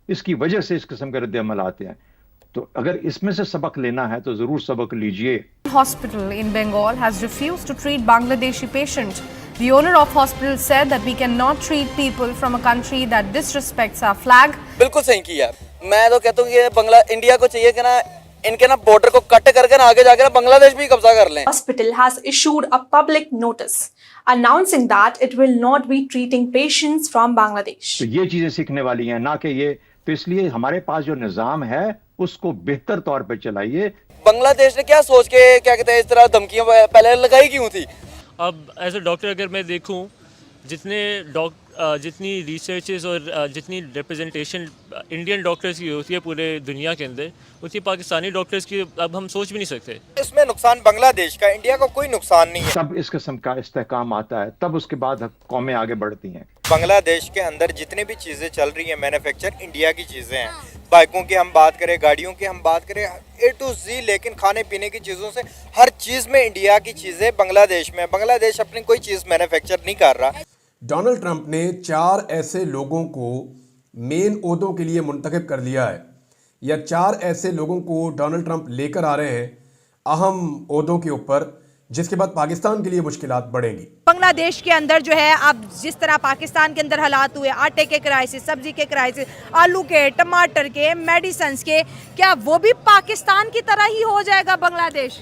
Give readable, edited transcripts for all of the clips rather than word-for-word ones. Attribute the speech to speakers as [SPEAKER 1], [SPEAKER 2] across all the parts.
[SPEAKER 1] इसकी वजह से इस किस्म के रद्द-ए-अमल आते हैं। तो अगर इसमें से सबक लेना है तो जरूर सबक लीजिए।
[SPEAKER 2] Hospital in Bengal has refused to treat Bangladeshi patients. The owner of hospital said that we cannot treat people from a country that disrespects our flag.
[SPEAKER 3] बिल्कुल सही किया। मैं तो कहता हूँ कि इंडिया को चाहिए कि ना इनके ना बॉर्डर को कट करके ना आगे जाकर ना बांग्लादेश भी कब्जा कर लें।
[SPEAKER 4] Hospital has issued a public notice announcing that it will not be treating patients from Bangladesh.
[SPEAKER 1] तो ये चीजें सीखने वाली हैं, ना कि ये। तो इसलिए हमारे पास जो निजाम है उसको बेहतर तौर पे चलाइए।
[SPEAKER 3] बांग्लादेश ने क्या सोच के क्या कहते हैं इस तरह धमकियां पहले लगाई क्यों थी?
[SPEAKER 5] अब एज अ डॉक्टर अगर मैं देखूं, जितनी रिसर्चेस और जितनी रिप्रेजेंटेशन इंडियन डॉक्टर्स की होती है पूरे दुनिया के अंदर, उतनी पाकिस्तानी डॉक्टर्स की अब हम सोच भी नहीं सकते।
[SPEAKER 3] इसमें नुकसान बांग्लादेश का, इंडिया को कोई नुकसान नहीं है।
[SPEAKER 1] तब इस किस्म का इस्तेहकाम आता है, तब उसके बाद कौमें आगे बढ़ती हैं।
[SPEAKER 3] बांग्लादेश के अंदर जितने भी चीजें चल रही हैं मैन्युफैक्चर इंडिया की चीजें हैं। बाइकों की हम बात करें, गाड़ियों की हम बात करें, A to Z, लेकिन खाने पीने की चीज़ों से हर चीज़ में इंडिया की चीज़ें बांग्लादेश में। बांग्लादेश अपनी कोई चीज़ मैन्युफैक्चर नहीं कर रहा।
[SPEAKER 6] डोनाल्ड ट्रंप ने 4 ऐसे लोगों को मेन ओहदों के लिए मुंतखब कर लिया है, या 4 ऐसे लोगों को डोनाल्ड ट्रंप लेकर आ रहे हैं अहम ओहदों के ऊपर, जिसके बाद पाकिस्तान के लिए मुश्किलात बढ़ेंगी।
[SPEAKER 7] बांग्लादेश के अंदर जो है अब जिस तरह पाकिस्तान के अंदर हालात हुए, आटे के क्राइसिस, सब्जी के क्राइसिस, आलू के, टमाटर के, मेडिसिन के, क्या वो भी पाकिस्तान की तरह ही हो जाएगा बांग्लादेश?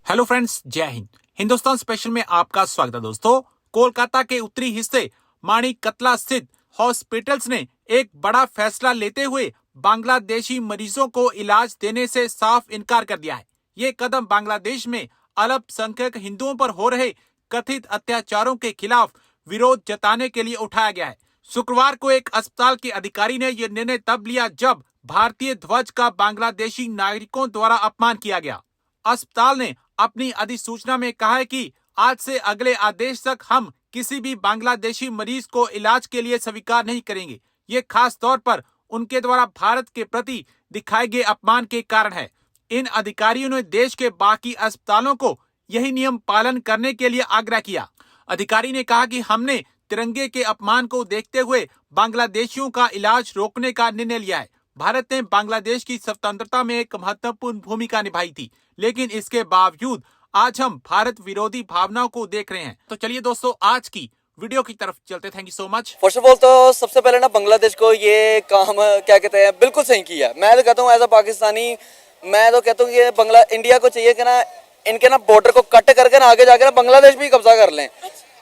[SPEAKER 8] हेलो फ्रेंड्स, जय हिंद। हिंदुस्तान स्पेशल में आपका स्वागत है। दोस्तों, कोलकाता के उत्तरी हिस्से माणिक कतला स्थित हॉस्पिटल्स ने एक बड़ा फैसला लेते हुए बांग्लादेशी मरीजों को इलाज देने से साफ इनकार कर दिया है। ये कदम बांग्लादेश में अल्पसंख्यक हिंदुओं पर हो रहे कथित अत्याचारों के खिलाफ विरोध जताने के लिए उठाया गया है। शुक्रवार को एक अस्पताल के अधिकारी ने यह निर्णय तब लिया जब भारतीय ध्वज का बांग्लादेशी नागरिकों द्वारा अपमान किया गया। अस्पताल ने अपनी अधिसूचना में कहा है कि आज से अगले आदेश तक हम किसी भी बांग्लादेशी मरीज को इलाज के लिए स्वीकार नहीं करेंगे। ये खास तौर पर उनके द्वारा भारत के प्रति दिखाए गए अपमान के कारण है। इन अधिकारियों ने देश के बाकी अस्पतालों को यही नियम पालन करने के लिए आग्रह किया। अधिकारी ने कहा कि हमने तिरंगे के अपमान को देखते हुए बांग्लादेशियों का इलाज रोकने का निर्णय लिया है। भारत ने बांग्लादेश की स्वतंत्रता में एक महत्वपूर्ण भूमिका निभाई थी, लेकिन इसके बावजूद आज हम भारत विरोधी भावनाओं को देख रहे हैं। तो चलिए दोस्तों, आज की वीडियो की तरफ चलते। Thank you so much.
[SPEAKER 3] First of all तो सबसे पहले ना बांग्लादेश को ये काम क्या कहते हैं बिल्कुल सही किया। मैं तो कहता हूँ एज अ पाकिस्तानी, मैं तो कहता हूँ ये इंडिया को चाहिए कि ना इनके ना बॉर्डर को कट करके ना आगे जाकर ना बांग्लादेश भी कब्जा कर लें।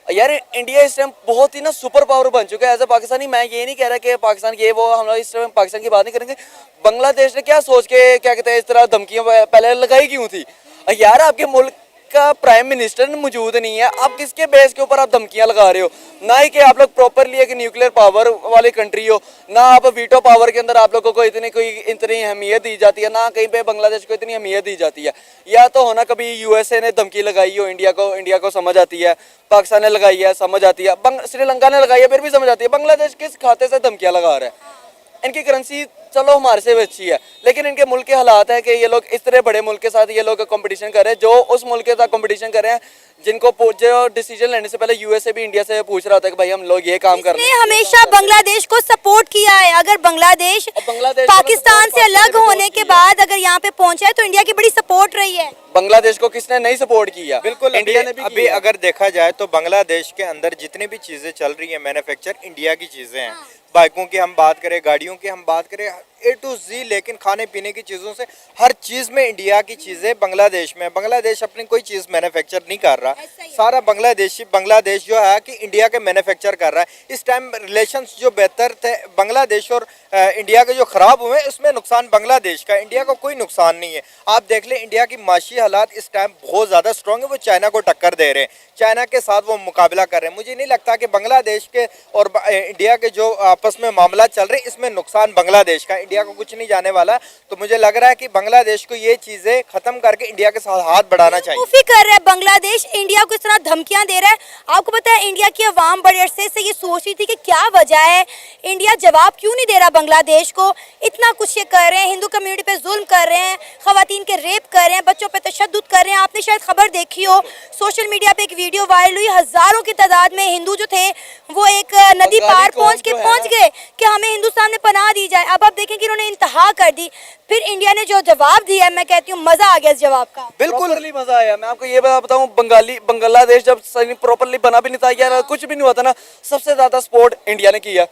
[SPEAKER 3] यार इंडिया इस टाइम बहुत ही ना सुपर पावर बन चुका है। एज अ पाकिस्तानी मैं ये नहीं कह रहा कि पाकिस्तान ये वो, हम लोग इस टाइम पाकिस्तान की बात नहीं करेंगे। बांग्लादेश ने क्या सोच के क्या कहते हैं इस तरह धमकियां पहले लगाई क्यों थी? यार आपके मुल्क का प्राइम मिनिस्टर मौजूद नहीं है, आप किसके बेस के ऊपर आप धमकियां लगा रहे हो? ना ही कि आप लोग प्रॉपरली एक न्यूक्लियर पावर वाली कंट्री हो, ना आप वीटो पावर के अंदर आप लोगों को इतनी अहमियत दी जाती है, ना कहीं पे बांग्लादेश को इतनी अहमियत दी जाती है। या तो होना कभी यूएसए ने धमकी लगाई हो इंडिया को समझ आती है, पाकिस्तान ने लगाई है समझ आती है, श्रीलंका ने लगाई है फिर भी समझ आती है। बांग्लादेश किस खाते से धमकियां लगा रहा है? इनकी करेंसी चलो हमारे से भी अच्छी है, लेकिन इनके मुल्क के हालात है कि ये लोग इस तरह बड़े मुल्क के साथ ये लोग कंपटीशन कर रहे हैं, जो उस मुल्क के साथ कंपटीशन कर रहे हैं जिनको जो डिसीजन लेने से पहले यूएसए भी इंडिया से पूछ रहा था कि भाई हम लोग ये काम कर रहे हैं।
[SPEAKER 7] हमेशा बांग्लादेश को सपोर्ट किया है। अगर बांग्लादेश पाकिस्तान से अलग होने के बाद अगर यहाँ पे पहुंचा है तो इंडिया की बड़ी सपोर्ट रही है।
[SPEAKER 3] बांग्लादेश को किसने नहीं सपोर्ट किया? बिल्कुल
[SPEAKER 9] इंडिया ने भी अभी अगर देखा जाए तो बांग्लादेश के अंदर जितनी भी चीजें चल रही है मैन्युफैक्चर इंडिया की चीजें हैं। बाइकों की हम बात करें, गाड़ियों की हम बात करें, A to Z, लेकिन खाने पीने की चीज़ों से हर चीज़ में इंडिया की चीज़ें बांग्लादेश में। बांग्लादेश अपनी कोई चीज़ मैन्युफैक्चर नहीं कर रहा, सारा बांग्लादेश जो है कि इंडिया के मैन्युफैक्चर कर रहा है। इस टाइम रिलेशंस जो बेहतर थे बांग्लादेश और इंडिया के जो ख़राब हुए, इसमें नुकसान बांग्लादेश का, इंडिया को कोई नुकसान नहीं है। आप देख लें इंडिया की माशी हालात इस टाइम बहुत ज़्यादा स्ट्रॉन्ग है, वो चाइना को टक्कर दे रहे हैं, चाइना के साथ वो मुकाबला कर रहे हैं। मुझे नहीं लगता कि बांग्लादेश के और इंडिया के जो आपस में मामला चल रहे हैं इसमें नुकसान बांग्लादेश का, इंडिया को कुछ नहीं जाने वाला। तो मुझे लग रहा है कि बांग्लादेश को ये चीजें खत्म करके इंडिया के साथ हाथ बढ़ाना चाहिए।
[SPEAKER 10] बेवकूफी कर रहा है बांग्लादेश, इंडिया को इस तरह धमकियां दे रहा है। आपको पता है इंडिया की अवाम बड़े अरसे से ये सोच रही थी कि क्या वजह है, इंडिया जवाब क्यों नहीं दे रहा बांग्लादेश को। इतना कुछ ये कर रहे हैं, हिंदू कम्युनिटी पे जुल्म कर रहे हैं, खवातीन के रेप कर रहे हैं, बच्चों पे तशद्दुद कर रहे हैं। आपने शायद खबर देखी हो, सोशल मीडिया पे एक वीडियो वायरल हुई, हजारों की तादाद में हिंदू जो थे वो एक नदी पार पहुंच गए कि हमें हिंदुस्तान में पनाह दी जाए। अब आप देखें कि उन्होंने इंतहा कर दी। फिर इंडिया ने जो जवाब दिया है, मैं कहती हूँ मजा आ गया इस जवाब का।
[SPEAKER 3] बिल्कुल मजा आया। मैं आपको ये बताऊं, बांग्लादेश जब प्रॉपरली बना भी नहीं था यार, कुछ भी नहीं हुआ था ना, सबसे ज्यादा सपोर्ट इंडिया ने किया,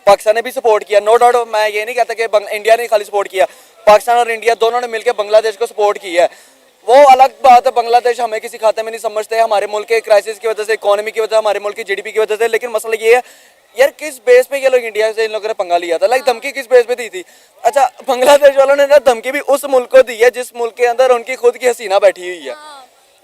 [SPEAKER 3] पाकिस्तान ने भी सपोर्ट किया। नो डाउट, मैं ये नहीं कहता कि इंडिया ने खाली सपोर्ट किया, पाकिस्तान और इंडिया दोनों ने मिलकर बांग्लादेश को सपोर्ट किया है। वो अलग बात है, बांग्लादेश हमें किसी खाते में नहीं समझते, हमारे मुल्क के क्राइसिस की वजह से, इकोनॉमी की वजह से, हमारे मुल्क की जीडीपी की वजह से। लेकिन मसला ये है यार, किस बेस पे ये लोग इंडिया से इन लोगों ने पंगा लिया था, लाइक धमकी किस बेस पे दी थी। अच्छा, बांग्लादेश वालों ने ना धमकी भी उस मुल्क को दी है जिस मुल्क के अंदर उनकी खुद की हसीना बैठी हुई है।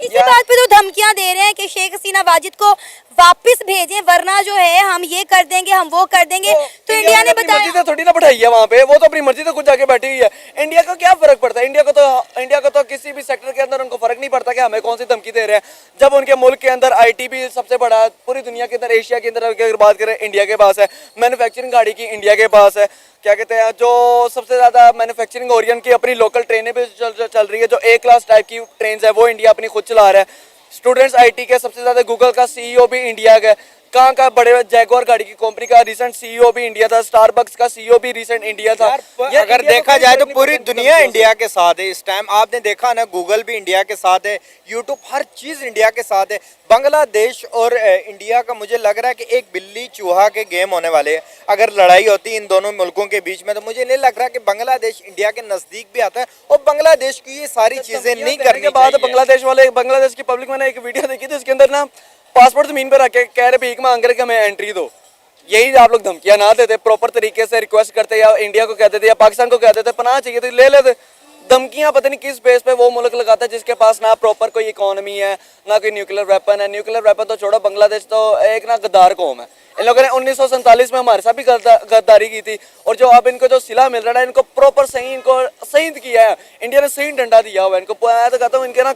[SPEAKER 10] इसी बात पे तो धमकियां दे रहे हैं कि शेख हसीना वाजिद को वापस भेजें, वरना जो है हम ये कर देंगे, हम वो कर देंगे। तो इंडिया ने बताया
[SPEAKER 3] थोड़ी ना बैठाई है वहाँ पे, वो तो अपनी मर्जी से खुद जाके बैठी हुई है। इंडिया को क्या फर्क पड़ता है? इंडिया को तो किसी भी सेक्टर के अंदर उनको फर्क नहीं पड़ता कि हमें कौन सी धमकी दे रहे हैं, जब उनके मुल्क के अंदर IT भी सबसे बड़ा है पूरी दुनिया के अंदर, एशिया के अंदर अगर बात करें इंडिया के पास है, मैन्युफैक्चरिंग गाड़ी की इंडिया के पास है, क्या कहते हैं, जो सबसे ज्यादा मैन्युफैक्चरिंग ओरियन की अपनी लोकल ट्रेनें भी चल रही है, जो A क्लास टाइप की ट्रेन है वो इंडिया अपनी खुद चला रहा है। स्टूडेंट्स IT के सबसे ज्यादा गूगल का CEO भी इंडिया का, कहाँ का बड़े जैगुआर गाड़ी की कंपनी का रिसेंट CEO भी इंडिया था, स्टारबक्स का CEO भी रिसेंट इंडिया था।
[SPEAKER 9] अगर देखा जाए तो पूरी दुनिया इंडिया के साथ है इस टाइम। आपने देखा ना, गूगल भी इंडिया के साथ है, यूट्यूब, हर चीज इंडिया के साथ है। बांग्लादेश और इंडिया का मुझे लग रहा है कि एक बिल्ली चूहा के गेम होने वाले हैं। अगर लड़ाई होती है इन दोनों मुल्कों के बीच में, तो मुझे नहीं लग रहा कि बांग्लादेश इंडिया के नजदीक भी आता है। और बांग्लादेश की ये सारी चीजें नहीं करने के बाद
[SPEAKER 3] बांग्लादेश की पब्लिक, मैंने एक वीडियो देखी थी, उसके अंदर ना पासपोर्ट जमीन पर रख के कह रहे भीख मांग रहे कि हमें एंट्री दो। यही आप लोग धमकियां ना देते, प्रॉपर तरीके से रिक्वेस्ट करते, या इंडिया को कहते थे या पाकिस्तान को कहते थे पनाह चाहिए तो ले लेते। धमकियां पता नहीं किस बेस पे वो मुल्क लगाता है जिसके पास ना प्रॉपर कोई इकोनॉमी है, ना कोई न्यूक्लियर वेपन है। न्यूक्लियर वेपन तो छोड़ो, बांग्लादेश तो एक ना गद्दार कौम है। इन लोगों ने 1947 में हमारे साथ भी गद्दारी की थी, और जो अब इनको जो सिला मिल रहा है, इनको प्रॉपर सही, इनको सही किया है, इंडिया ने सही डंडा दिया हुआ है इनको। मैं तो कहता हूँ इनके ना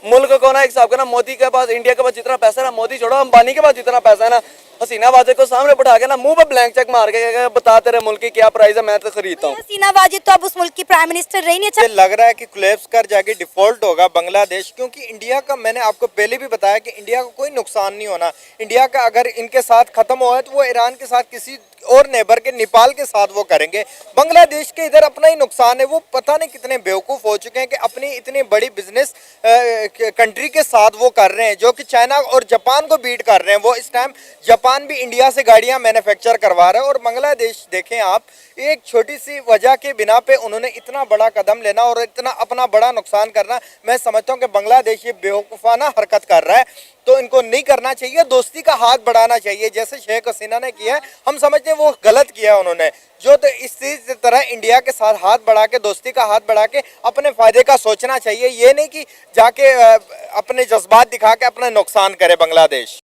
[SPEAKER 3] मुल्क को ना एक हिसाब का ना, मोदी के पास, इंडिया के पास जितना पैसा है ना, मोदी छोड़ो, अंबानी के पास जितना पैसा है ना, हसीना वाजिद को सामने बैठा के ना मुंह पे ब्लैंक चेक मार के बता तेरे मुल्क की क्या प्राइस है, मैं तो खरीदता हूँ।
[SPEAKER 10] हसीना वाजिद तो अब उस मुल्क की प्राइम मिनिस्टर रही नहीं। अच्छा,
[SPEAKER 9] लग रहा है कि कोलैप्स कर जाके डिफॉल्ट होगा बांग्लादेश, क्योंकि इंडिया का, मैंने आपको पहले भी बताया कि इंडिया को कोई नुकसान नहीं होना। इंडिया का अगर इनके साथ खत्म हुआ है तो वो ईरान के साथ, किसी और नेबर के, नेपाल के साथ वो करेंगे। बांग्लादेश के इधर अपना ही नुकसान है। वो पता नहीं कितने बेवकूफ़ हो चुके हैं कि अपनी इतनी बड़ी बिजनेस कंट्री के साथ वो कर रहे हैं, जो कि चाइना और जापान को बीट कर रहे हैं। वो इस टाइम जापान भी इंडिया से गाड़ियां मैन्युफैक्चर करवा रहा है। और बांग्लादेश देखें आप, एक छोटी सी वजह के बिना पे उन्होंने इतना बड़ा कदम लेना और इतना अपना बड़ा नुकसान करना, मैं समझता हूँ कि बांग्लादेश ये बेवकूफ़ाना हरकत कर रहा है। तो इनको नहीं करना चाहिए, दोस्ती का हाथ बढ़ाना चाहिए, जैसे शेख हसीना ने किया है। हम समझते हैं वो गलत किया है उन्होंने, जो तो इसी तरह इंडिया के साथ हाथ बढ़ा के, दोस्ती का हाथ बढ़ा के अपने फायदे का सोचना चाहिए। ये नहीं कि जाके अपने जज्बात दिखा के अपना नुकसान करे बांग्लादेश।